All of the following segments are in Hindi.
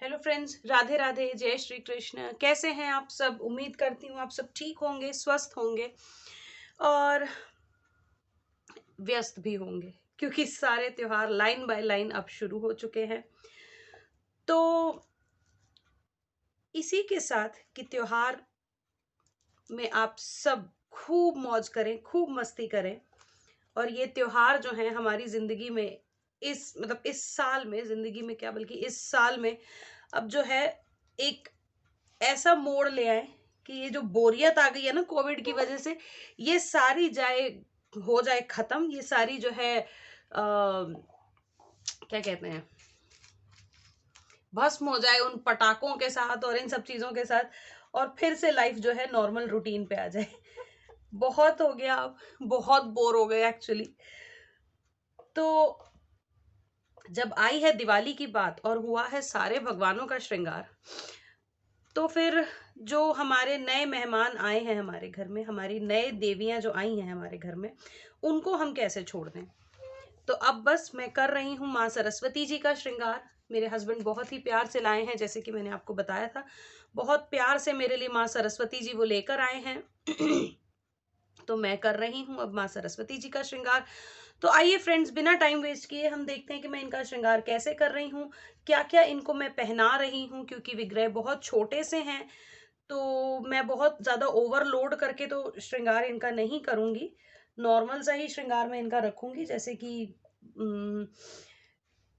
हेलो फ्रेंड्स, राधे राधे, जय श्री कृष्ण। कैसे हैं आप सब? उम्मीद करती हूँ आप सब ठीक होंगे, स्वस्थ होंगे और व्यस्त भी होंगे, क्योंकि सारे त्योहार लाइन बाय लाइन अब शुरू हो चुके हैं। तो इसी के साथ कि त्योहार में आप सब खूब मौज करें, खूब मस्ती करें। और ये त्योहार जो है हमारी जिंदगी में इस साल में, जिंदगी में क्या बल्कि इस साल में अब जो है एक ऐसा मोड़ ले आए कि ये जो बोरियत आ गई है ना कोविड की वजह से, ये सारी हो जाए खत्म। ये सारी जो है क्या कहते हैं, भस्म हो जाए उन पटाखों के साथ और इन सब चीजों के साथ, और फिर से लाइफ जो है नॉर्मल रूटीन पे आ जाए। बहुत हो गया, अब बहुत बोर हो गए एक्चुअली। तो जब आई है दिवाली की बात और हुआ है सारे भगवानों का श्रृंगार, तो फिर जो हमारे नए मेहमान आए हैं हमारे घर में, हमारी नए देवियां जो आई हैं हमारे घर में, उनको हम कैसे छोड़ दें। तो अब बस मैं कर रही हूँ माँ सरस्वती जी का श्रृंगार। मेरे हस्बैंड बहुत ही प्यार से लाए हैं, जैसे कि मैंने आपको बताया था, बहुत प्यार से मेरे लिए माँ सरस्वती जी वो लेकर आए हैं। तो मैं कर रही हूँ अब माँ सरस्वती जी का श्रृंगार। तो आइए फ्रेंड्स, बिना टाइम वेस्ट किए हम देखते हैं कि मैं इनका श्रृंगार कैसे कर रही हूँ, क्या क्या इनको मैं पहना रही हूँ, क्योंकि विग्रह बहुत छोटे से हैं। तो मैं बहुत ज़्यादा ओवरलोड करके तो श्रृंगार इनका नहीं करूँगी, नॉर्मल सा ही श्रृंगार मैं इनका रखूँगी। जैसे कि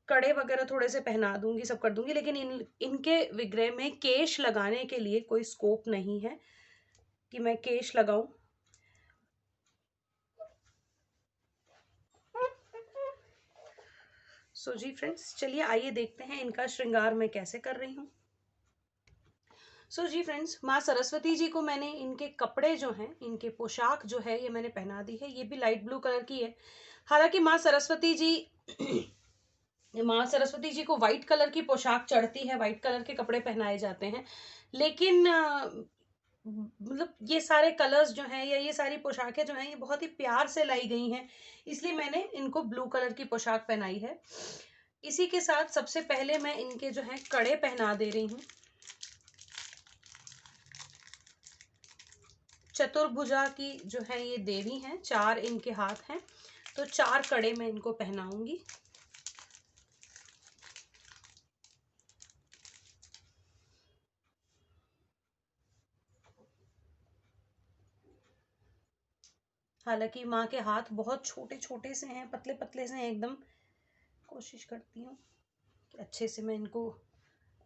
कड़े वगैरह थोड़े से पहना दूंगी, सब कर दूंगी, लेकिन इनके विग्रह में केश लगाने के लिए कोई स्कोप नहीं है कि मैं केश लगाऊं। सो जी फ्रेंड्स, चलिए आइए देखते हैं इनका श्रृंगार मैं कैसे कर रही हूँ। सो जी फ्रेंड्स, माँ सरस्वती जी को मैंने इनके कपड़े जो हैं, इनके पोशाक जो है, ये मैंने पहना दी है। ये भी लाइट ब्लू कलर की है। हालांकि माँ सरस्वती जी को व्हाइट कलर की पोशाक चढ़ती है, व्हाइट कलर के कपड़े पहनाए जाते हैं, लेकिन मतलब ये सारे कलर्स जो हैं या ये सारी पोशाकें जो हैं, ये बहुत ही प्यार से लाई गई हैं, इसलिए मैंने इनको ब्लू कलर की पोशाक पहनाई है। इसी के साथ सबसे पहले मैं इनके जो है कड़े पहना दे रही हूँ। चतुर्भुजा की जो है ये देवी हैं, 4 इनके हाथ हैं, तो 4 कड़े मैं इनको पहनाऊंगी। हालांकि माँ के हाथ बहुत छोटे छोटे से हैं, पतले पतले से हैं एकदम। कोशिश करती हूँ कि अच्छे से मैं इनको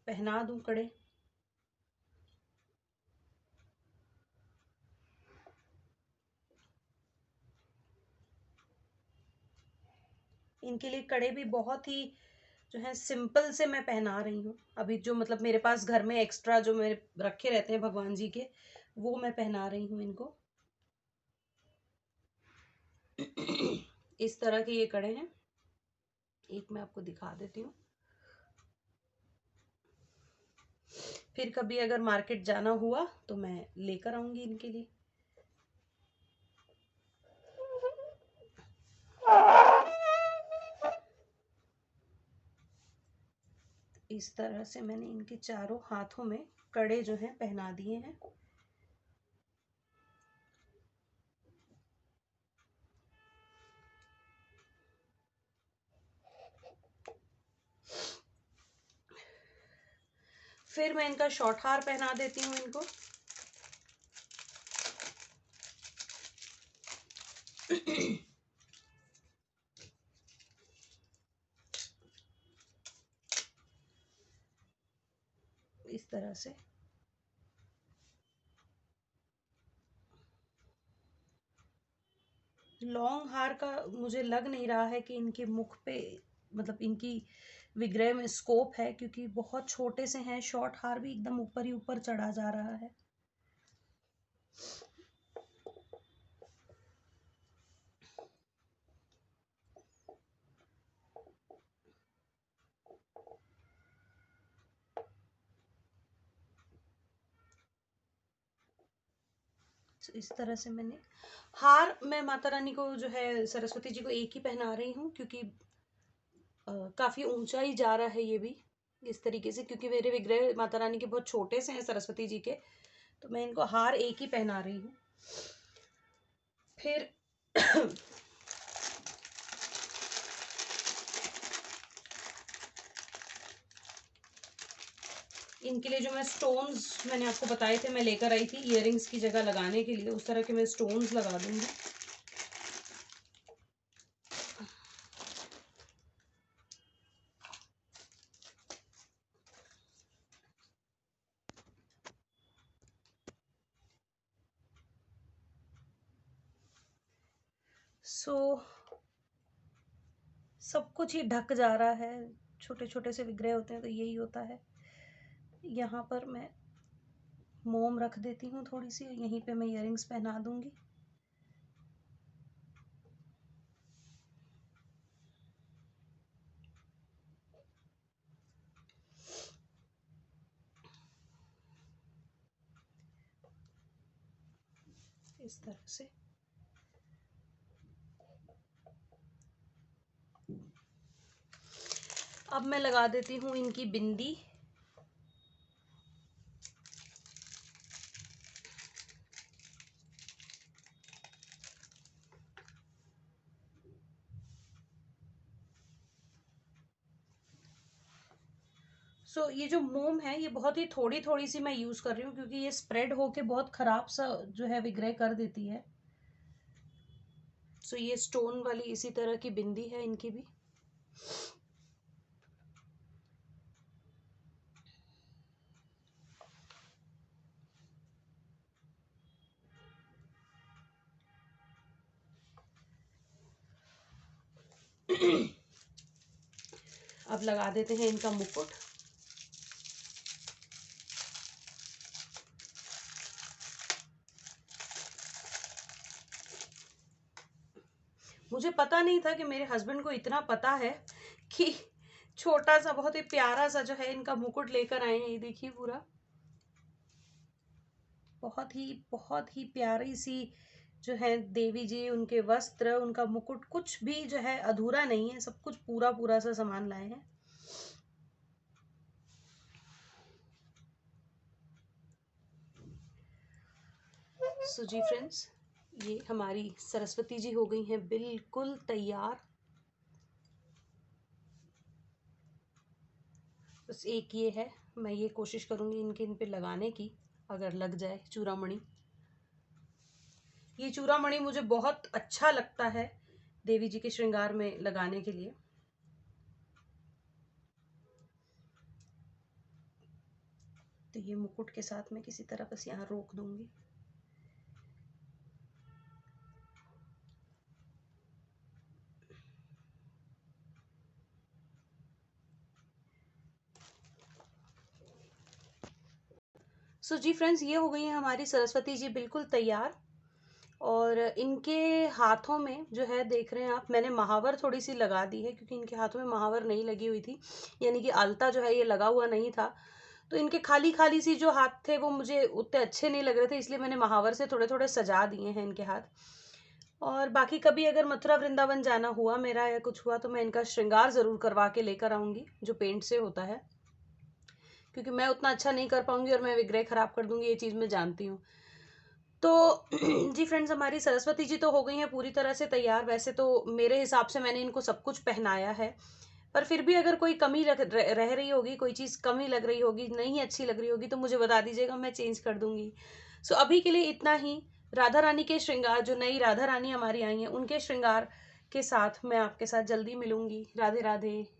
पहना दूं कड़े। इनके लिए कड़े भी बहुत ही जो है सिंपल से मैं पहना रही हूँ। अभी जो मतलब मेरे पास घर में एक्स्ट्रा जो मेरे रखे रहते हैं भगवान जी के, वो मैं पहना रही हूँ इनको। इस तरह के ये कड़े हैं। एक मैं आपको दिखा देती हूँ। फिर कभी अगर मार्केट जाना हुआ तो मैं लेकर आऊंगी इनके लिए। इस तरह से मैंने इनके चारों हाथों में कड़े जो हैं पहना दिए हैं। फिर मैं इनका शॉर्ट हार पहना देती हूँ इनको। इस तरह से लॉन्ग हार का मुझे लग नहीं रहा है कि इनके मुख पे, मतलब इनकी विग्रह में स्कोप है, क्योंकि बहुत छोटे से हैं। शॉर्ट हार भी एकदम ऊपर ही ऊपर चढ़ा जा रहा है। तो इस तरह से मैंने हार, मैं माता रानी को जो है सरस्वती जी को एक ही पहना रही हूँ, क्योंकि काफी ऊंचा ही जा रहा है ये भी। इस तरीके से, क्योंकि मेरे विग्रह माता रानी के बहुत छोटे से हैं, सरस्वती जी के, तो मैं इनको हार एक ही पहना रही हूँ। फिर इनके लिए जो मैं स्टोन्स मैंने आपको बताए थे, मैं लेकर आई थी इयररिंग्स की जगह लगाने के लिए, उस तरह के मैं स्टोन्स लगा दूंगी। सब कुछ ही ढक जा रहा है, छोटे छोटे से विग्रह होते हैं तो यही होता है। यहाँ पर मैं मोम रख देती हूँ थोड़ी सी, यहीं पे मैं इयररिंग्स पहना दूंगी। इस तरह से अब मैं लगा देती हूँ इनकी बिंदी। ये जो मोम है ये बहुत ही थोड़ी थोड़ी सी मैं यूज कर रही हूँ, क्योंकि ये स्प्रेड होके बहुत खराब सा जो है विग्रह कर देती है। ये स्टोन वाली इसी तरह की बिंदी है इनकी भी। अब लगा देते हैं इनका मुकुट। मुझे पता नहीं था कि मेरे हस्बैंड को इतना पता है कि छोटा सा बहुत ही प्यारा सा जो है इनका मुकुट लेकर आए हैं। ये देखिए पूरा बहुत ही प्यारी सी जो है देवी जी, उनके वस्त्र, उनका मुकुट, कुछ भी जो है अधूरा नहीं है, सब कुछ पूरा पूरा सा सामान लाए हैं। जी फ्रेंड्स, ये हमारी सरस्वती जी हो गई हैं बिल्कुल तैयार। बस एक ये है, मैं ये कोशिश करूंगी इनके इन पे लगाने की, अगर लग जाए चूड़ामणि। ये चूड़ामणि मुझे बहुत अच्छा लगता है देवी जी के श्रृंगार में लगाने के लिए। तो ये मुकुट के साथ मैं किसी तरह बस यहाँ रोक दूंगी। जी फ्रेंड्स, ये हो गई है हमारी सरस्वती जी बिल्कुल तैयार। और इनके हाथों में जो है देख रहे हैं आप, मैंने महावर थोड़ी सी लगा दी है, क्योंकि इनके हाथों में महावर नहीं लगी हुई थी, यानी कि आलता जो है ये लगा हुआ नहीं था। तो इनके खाली खाली सी जो हाथ थे वो मुझे उतने अच्छे नहीं लग रहे थे, इसलिए मैंने महावर से थोड़े थोड़े सजा दिए हैं इनके हाथ। और बाकी कभी अगर मथुरा वृंदावन जाना हुआ मेरा या कुछ हुआ तो मैं इनका श्रृंगार जरूर करवा के लेकर आऊंगी, जो पेंट से होता है, क्योंकि मैं उतना अच्छा नहीं कर पाऊंगी और मैं विग्रह खराब कर दूंगी, ये चीज़ मैं जानती हूँ। तो जी फ्रेंड्स, हमारी सरस्वती जी तो हो गई हैं पूरी तरह से तैयार। वैसे तो मेरे हिसाब से मैंने इनको सब कुछ पहनाया है, पर फिर भी अगर कोई कमी रह रही होगी, कोई चीज़ कमी लग रही होगी, नहीं अच्छी लग रही होगी, तो मुझे बता दीजिएगा, मैं चेंज कर दूंगी। अभी के लिए इतना ही। राधा रानी के श्रृंगार, जो नई राधा रानी हमारी आई हैं, उनके श्रृंगार के साथ मैं आपके साथ जल्दी मिलूंगी। राधे राधे।